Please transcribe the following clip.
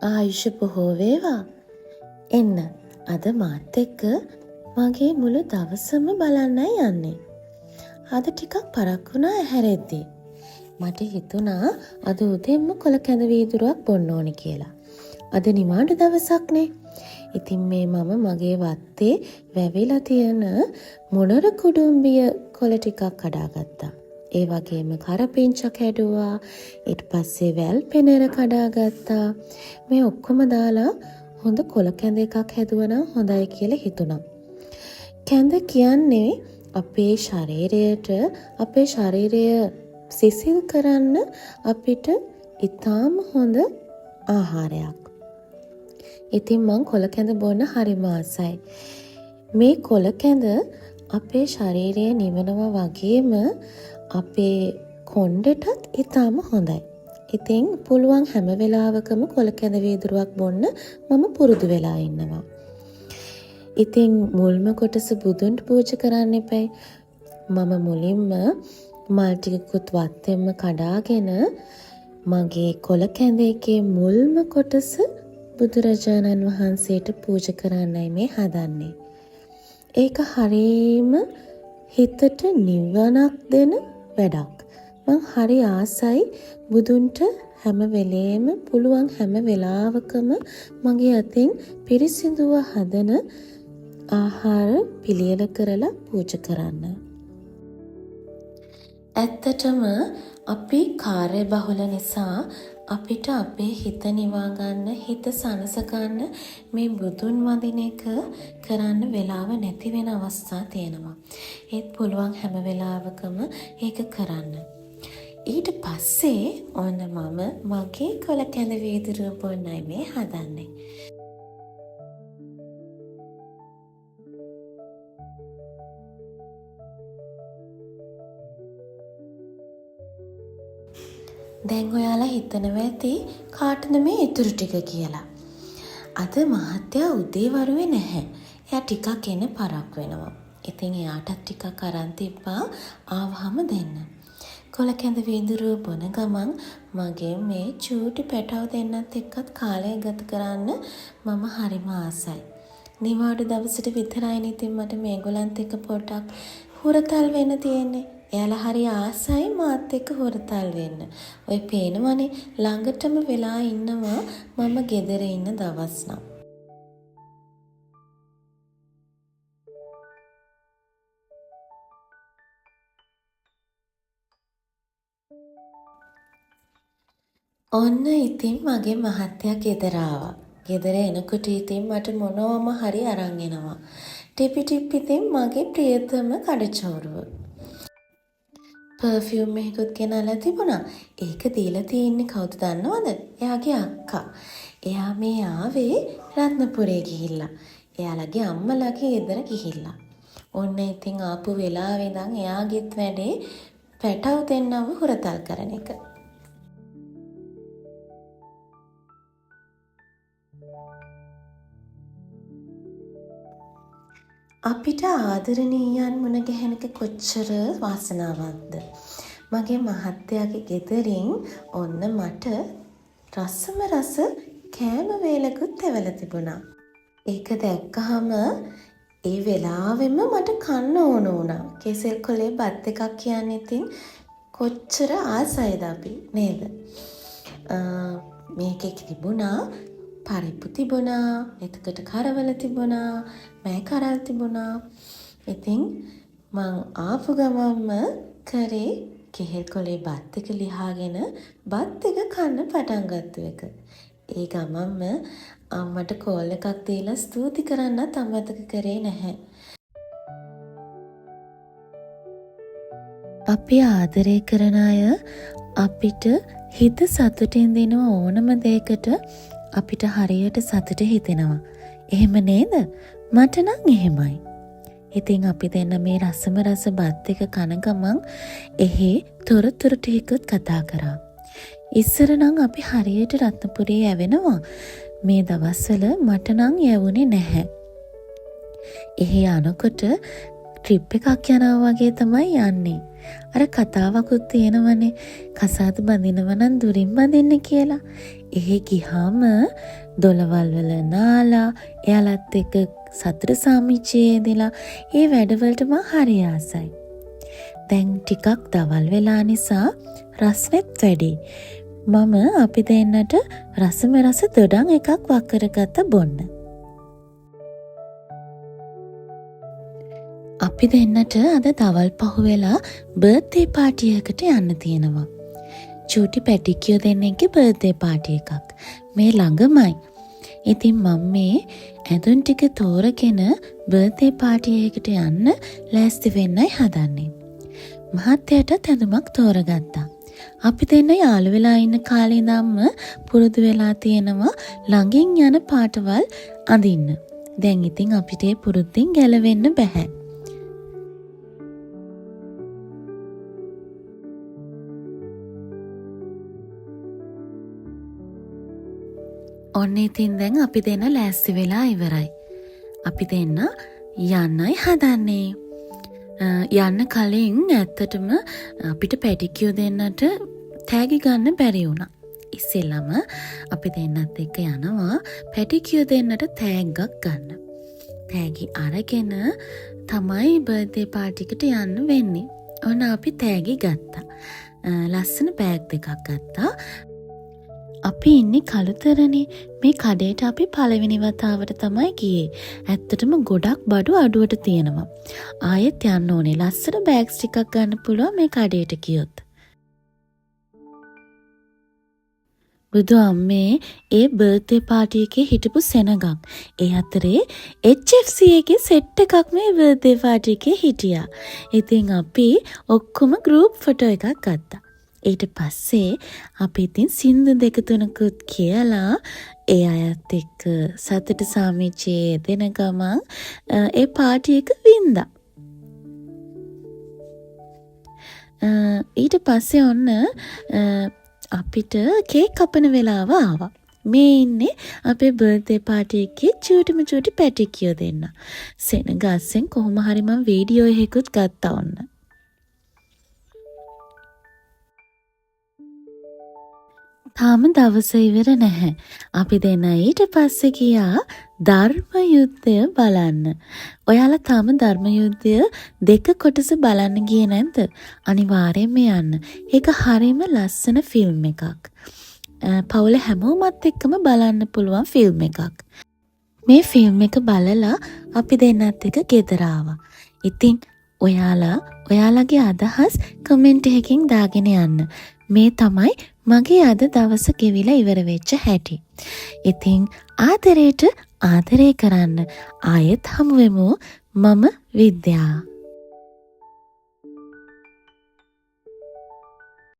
ආයුෂ බොහෝ වේවා. එන්න අද මාත් එක්ක මගේ මුළු දවසම බලන්නයි යන්නේ. අද ටිකක් පරක්කු වුණා ඇහැරෙද්දී. මට හිතුණා අද උදේම කොළ කැඳ වීදුරුවක් බොන්න ඕනි කියලා. අද නිමාඩු දවසක්නේ. ඉතින් මේ මම මගේ වත්තේ වැවිලා තියෙන මොනර කුඩුම්බිය කොළ ටිකක් කඩාගත්තා. ඒ වගේම කරපිංචක් හැදුවා. ඊට පස්සේ වැල් පෙනර කඩාගත්තා. මේ ඔක්කොම දාලා හොඳ කොළ කැඳ එකක් හැදුවනම් හොඳයි කියලා හිතුණා. කැඳ කියන්නේ අපේ ශරීරය සිසිල් කරන්න අපිට ඉතාම හොඳ ආහාරයක්. ඉතින් මං කොළ කැඳ බොන්න හරිම ආසයි. මේ කොළ කැඳ අපේ ශරීරය නිවනවා වගේම අපේ කොණ්ඩෙටත් ඉතාම හොඳයි. ඉතින් පුළුවන් හැම වෙලාවකම කොළ කැඳ වීදුරුවක් බොන්න මම පුරුදු වෙලා ඉන්නවා. ඉතින් මුල්ම කොටස බුදුන්ට පූජා කරන්න එපයි. මම මුලින්ම මල් ටිකකුත් වත්තෙන්ම කඩාගෙන මගේ කොළ කැඳ එකේ මුල්ම කොටස බුදුරජාණන් වහන්සේට පූජා කරන්නයි මේ හදන්නේ. ඒක හරීම හිතට නිවනක් දෙන වැඩක්. මං හරි ආසයි බුදුන්ට හැම වෙලේම පුළුවන් හැම වෙලාවකම මගේ අතින් පිරිසිදුව හදන ආහාර පිළියෙල කරලා පූජා කරන්න. ඇත්තටම අපි කාර්යබහුල නිසා අපිට අපේ හිත නිවා ගන්න, හිත සනස ගන්න මේ බුදුන් වඳින එක කරන්න වෙලාව නැති වෙන අවස්ථා තියෙනවා. ඒත් පුළුවන් හැම වෙලාවකම ඒක කරන්න. ඊට පස්සේ ඔන්න මම මගේ කොළ කැඳ වීදුරුව බොන්නයි මේ හදන්නේ. දැන් ඔයාලා හිතනවා ඇති කාටද මේ ඉතුරු ටික කියලා. අද මහත්තයා උදේ වරුවේ නැහැ. එයා ටිකක් එන පරක් වෙනවා. ඉතින් එයාටත් ටිකක් අරන් තිබ්බා ආවහම දෙන්න. කොළ කැඳ වීදුරුව බොන ගමන් මගේ මේ චූටි පැටව දෙන්නත් එක්කත් කාලය ගත කරන්න මම හරිම ආසයි. නිවාඩු දවසට විතරයි ඉතින් මට මේගොල්ලන්ත් එක්ක පොඩ්ඩක් හුරතල් වෙන්න තියෙන්නේ. එයාලා හරි ආසයි මාත් එක්ක හොරතල් වෙන්න. ඔය පේනවනේ ළඟටම වෙලා ඉන්නවා මම ගෙදර ඉන්න දවස් නම්. ඔන්න ඉතින් මගේ මහත්තයා ගෙදර ආවා. ගෙදර එනකොට ඉතින් මට මොනවම හරි අරන් එනවා. ටිපි ඉතින් මගේ ප්‍රියතම කඩචෝරුව. පර්ෆියුම් එකකුත් ගෙනල්ලා තිබුණා. ඒක දීලා තියෙන්නේ කවුද දන්නවද? එයාගේ අක්කා. එයා මේ ආවේ රත්නපුරේ ගිහිල්ලා. එයාලගේ අම්මලාගේ ගෙදර ගිහිල්ලා. ඔන්න ඉතින් ආපු වෙලාවේ ඉඳන් එයාගෙත් වැඩේ පැටව දෙන්නව හුරතල් කරන එක. අපිට ආදරණීයන් මුණ ගැහෙනක කොච්චර වාසනාවක්ද. මගේ මහත්තයාගේ ගෙදරින් ඔන්න මට රසම රස කෑම වේලකුත් එවලා තිබුණා. ඒක දැක්කහම ඒ වෙලාවෙම මට කන්න ඕන වුණා. කෙසෙල් කොලේ බත් එකක් කියන්නේ ඉතින් කොච්චර ආසයිද අපි නේද? මේකේ තිබුණා පරිප්පු තිබුණා, එතකොට කරවල තිබුණා, මෑ කරල් තිබුණා. ඉතින් මං ආපු ගමන්ම කරේ කෙහෙල් කොලේ බත් එක ලිහාගෙන බත් එක කන්න පටන් ගත්තු එක. ඒ ගමන්ම අම්මට කෝල් එකක් දීලා ස්තුති කරන්නත් අමතක කරේ නැහැ. අපි ආදරය කරන අය අපිට හිත සතුටින් දෙන ඕනම දෙයකට අපිට හරියට සතුට හිතෙනවා. එහෙම නේද? මට නම් එහෙමයි. ඉතින් අපි දෙන්න මේ රසම රස බත් එක කන ගමන් එහි තොරතුරු ටිකත් කතා කරා. ඉස්සර නම් අපි හරියට රත්නපුරේ යවෙනවා. මේ දවස්වල මට නම් යවුනේ නැහැ. එහි යනකොට ට්‍රිප් එකක් යනවා වගේ තමයි යන්නේ. අර කතාවකුත් තියෙනවනේ කසාද බඳිනව නම් දුරින් බඳින්න කියලා. එහෙ ගිහාම දොළවල් වල නාලා එයාලත් එක්ක සතර සාමිච්චයේදලා ඒ වැඩවලට මං හරි ආසයි. දැන් ටිකක් දවල් වෙලා නිසා රස්නෙත් වැඩි. මම අපි දෙන්නට රසම රස දොඩම් එකක් වක් කරගත්ත බොන්න. අපි දෙන්නට අද දවල් පහුවෙලා බර්ත්ඩේ පාටි එකකට යන්න තියෙනවා. චූටි පැටිකියෝ දෙන්නෙක්ගේ බර්ත්ඩේ පාටි එකක්. මේ ළඟමයි. ඉතින් මම මේ ඇඳුම් ටික තෝරගෙන බර්ත්ඩේ පාටි එකකට යන්න ලෑස්ති වෙන්නයි හදන්නේ. මහත්තයාට ඇඳුමක් තෝරගත්තා. අපි දෙන්න යාළු වෙලා ඉන්න කාලේ ඉඳන්ම පුරුදු වෙලා තියෙනවා ළඟින් යන පාටවල් අඳින්න. දැන් ඉතින් අපිට ඒ පුරුද්දෙන් ගැලවෙන්න බෑ. ඔන්න ඉතින් දැන් අපි දෙන්න ලෑස්ති වෙලා ඉවරයි. අපි දෙන්න යන්නයි හදන්නේ. යන්න කලින් ඇත්තටම අපිට පැටිකියෝ දෙන්නට තෑගි ගන්න බැරි වුණා. ඉස්සෙල්ලම අපි දෙන්නත් එක්ක යනවා පැටිකියෝ දෙන්නට තෑග්ගක් ගන්න. තෑගි අරගෙන තමයි බර්ත්ඩේ පාටි එකට යන්න වෙන්නේ. ඔන්න අපි තෑගි ගත්තා. ලස්සන බෑග් දෙකක් ගත්තා. අපි ඉන්නේ කළුතරනේ. මේ කඩේට අපි පළවෙනි වතාවට තමයි ගියේ. ඇත්තටම ගොඩක් බඩු අඩුවට තියෙනවා. ආයෙත් යන්න ඕනේ. ලස්සන බෑග්ස් ටිකක් ගන්න පුළුවන් මේ කඩේට ගියොත්. බුදු අම්මේ ඒ බර්ත්ඩේ පාටි එකේ හිටපු සෙනගක්. ඒ අතරේ HFC එකේ සෙට් එකක් මේ බර්ත්ඩේ පාටි එකේ හිටියා. ඉතින් අපි ඔක්කොම ගෲප් ෆොටෝ එකක් ගත්තා. ඊට පස්සේ අපි ඉතින් සින්දු දෙක තුනකුත් කියලා ඒ අයත් එක්ක සතුට සාමිච්චයේ දෙන ගමන් ඒ පාටි එක වින්දා. ඊට පස්සේ ඔන්න අපිට කේක් කපන වෙලාව ආවා. මේ ඉන්නේ අපේ බර්ත්ඩේ පාටි එකේ චූටි පැටිකියෝ දෙන්න. සෙනග අස්සෙන් කොහොම හරි මම වීඩියෝ එකකුත් ගත්තා ඔන්න. තාම දවස ඉවර නැහැ. අපි දෙන්න ඊට පස්සේ ගියා ධර්ම යුද්ධය බලන්න. ඔයාලා තාම ධර්ම යුද්ධය 2 කොටස බලන්න ගියේ නැද්ද? අනිවාර්යයෙන්ම යන්න. ඒක හරියම ලස්සන ෆිල්ම් එකක්. පවුල හැමෝමත් එක්කම බලන්න පුළුවන් ෆිල්ම් එකක්. මේ ෆිල්ම් එක බලලා අපි දෙන්නත් එක්ක ගෙදර ආවා. ඉතින් ඔයාලගේ අදහස් කමෙන්ට් එකකින් දාගෙන යන්න. මේ තමයි මගේ අද දවස ගෙවිලා ඉවර වෙච්ච හැටි. ඉතින් ආදරයට ආදරය කරන්න. ආයෙත් හමු වෙමු. මම විද්‍යා.